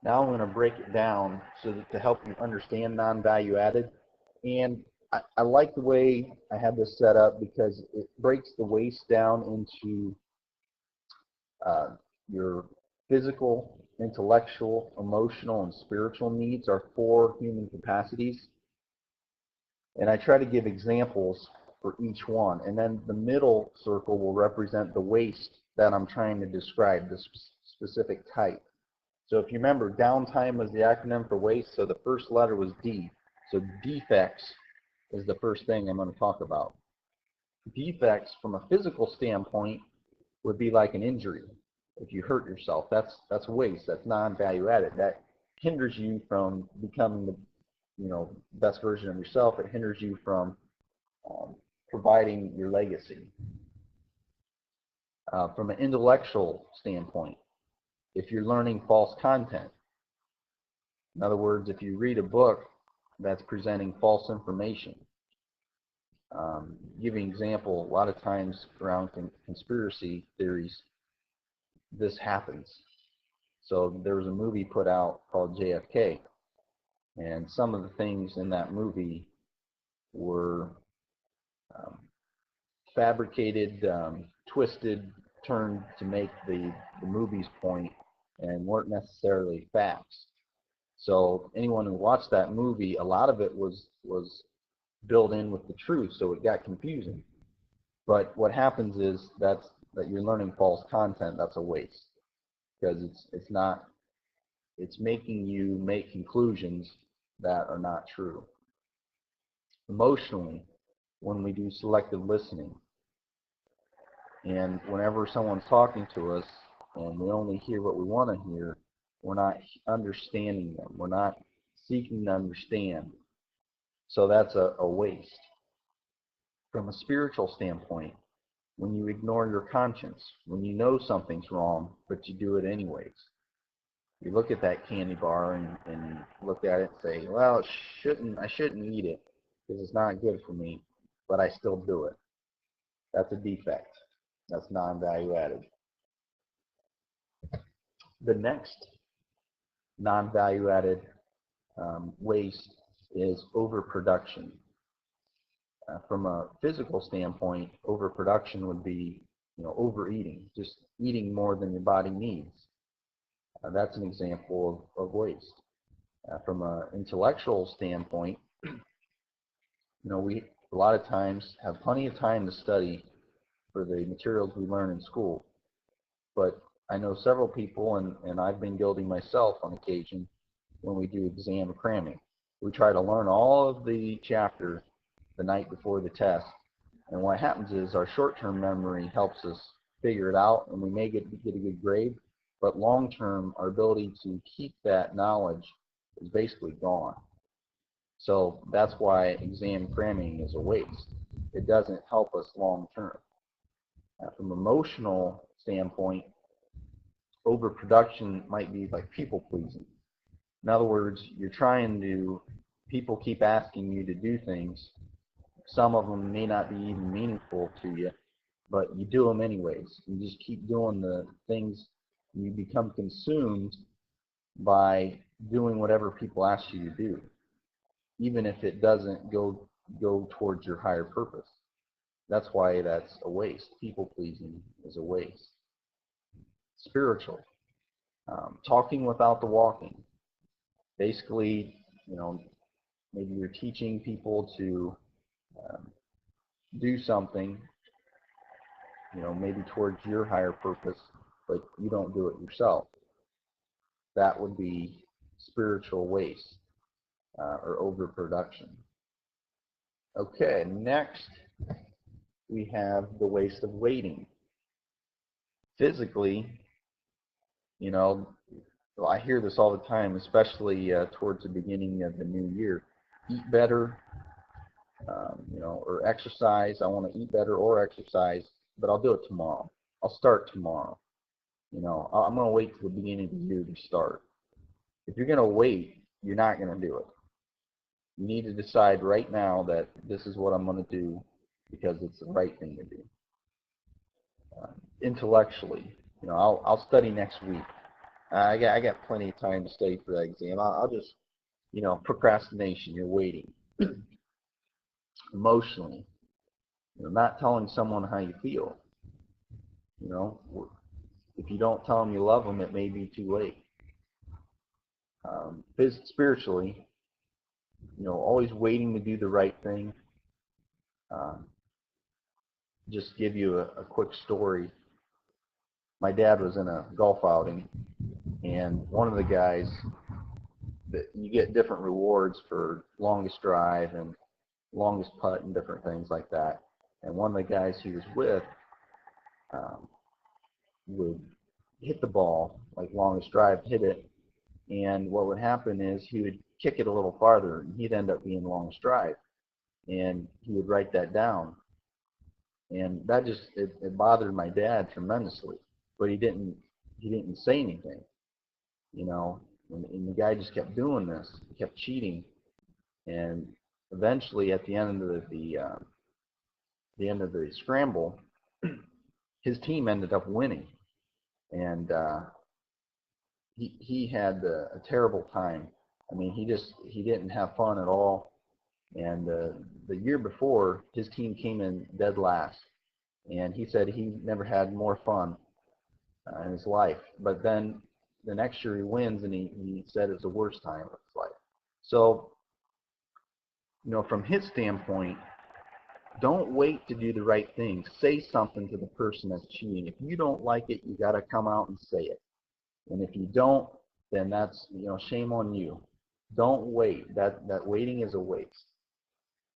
Now I'm going to break it down so that to help you understand non-value added. And I like the way I have this set up because it breaks the waste down into your physical, intellectual, emotional, and spiritual needs are 4 human capacities. And I try to give examples for each one. And then the middle circle will represent the waste that I'm trying to describe, the specific type. So if you remember, downtime was the acronym for waste, so the first letter was D. So defects is the first thing I'm going to talk about. Defects from a physical standpoint would be like an injury. If you hurt yourself, that's waste. That's non-value added. That hinders you from becoming the best version of yourself. It hinders you from providing your legacy. From an intellectual standpoint, if you're learning false content, in other words, if you read a book that's presenting false information, give you an example, a lot of times around conspiracy theories, this happens. So there was a movie put out called JFK, and some of the things in that movie were fabricated, twisted, turned to make the movie's point and weren't necessarily facts. So anyone who watched that movie, a lot of it was built in with the truth, so it got confusing. But what happens is that you're learning false content. That's a waste, because it's making you make conclusions that are not true. Emotionally, when we do selective listening, and whenever someone's talking to us and we only hear what we want to hear, we're not understanding them. We're not seeking to understand. So that's a waste. From a spiritual standpoint, when you ignore your conscience, when you know something's wrong, but you do it anyways. You look at that candy bar and look at it and say, well, I shouldn't eat it because it's not good for me, but I still do it. That's a defect. That's non-value added. The next non-value added waste is overproduction. From a physical standpoint, overproduction would be overeating, just eating more than your body needs. That's an example of waste. From an intellectual standpoint, we a lot of times have plenty of time to study for the materials we learn in school. But I know several people, and I've been guilty myself on occasion, when we do exam cramming. We try to learn all of the chapter the night before the test. And what happens is our short-term memory helps us figure it out, and we may get a good grade. But long-term, our ability to keep that knowledge is basically gone. So that's why exam cramming is a waste. It doesn't help us long-term. From an emotional standpoint, overproduction might be like people-pleasing. In other words, people keep asking you to do things. Some of them may not be even meaningful to you, but you do them anyways. You just keep doing the things. You become consumed by doing whatever people ask you to do, even if it doesn't go towards your higher purpose. That's why that's a waste. People-pleasing is a waste. Spiritual. Talking without the walking. Basically, maybe you're teaching people to do something, maybe towards your higher purpose, but you don't do it yourself. That would be spiritual waste or overproduction. Okay, next we have the waste of waiting. Physically, I hear this all the time, especially towards the beginning of the new year. Eat better, or exercise. I want to eat better or exercise, but I'll do it tomorrow. I'll start tomorrow. I'm going to wait till the beginning of the year to start. If you're going to wait, you're not going to do it. You need to decide right now that this is what I'm going to do because it's the right thing to do. Intellectually, I'll study next week. I got plenty of time to study for that exam. I'll just, you know, procrastination. You're waiting. Emotionally, you know, not telling someone how you feel. You know, if you don't tell them you love them, it may be too late. Spiritually, you know, always waiting to do the right thing. Um, just give you a quick story. My dad was in a golf outing, and one of the guys, that you get different rewards for longest drive and longest putt and different things like that. And one of the guys he was with um, would hit the ball, like longest drive, hit it, and what would happen is he would kick it a little farther, and he'd end up being longest drive. And he would write that down, and that just it bothered my dad tremendously. But he didn't say anything, you know. And the guy just kept doing this, kept cheating, and eventually at the end of the end of the scramble, his team ended up winning, and he had a terrible time. I mean, he didn't have fun at all. And the year before, his team came in dead last, and he said he never had more fun in his life. But then the next year he wins, and he said it's the worst time of his life. So, you know, from his standpoint, don't wait to do the right thing. Say something to the person that's cheating. If you don't like it, you got to come out and say it. And if you don't, then that's, you know, shame on you. Don't wait. That waiting is a waste.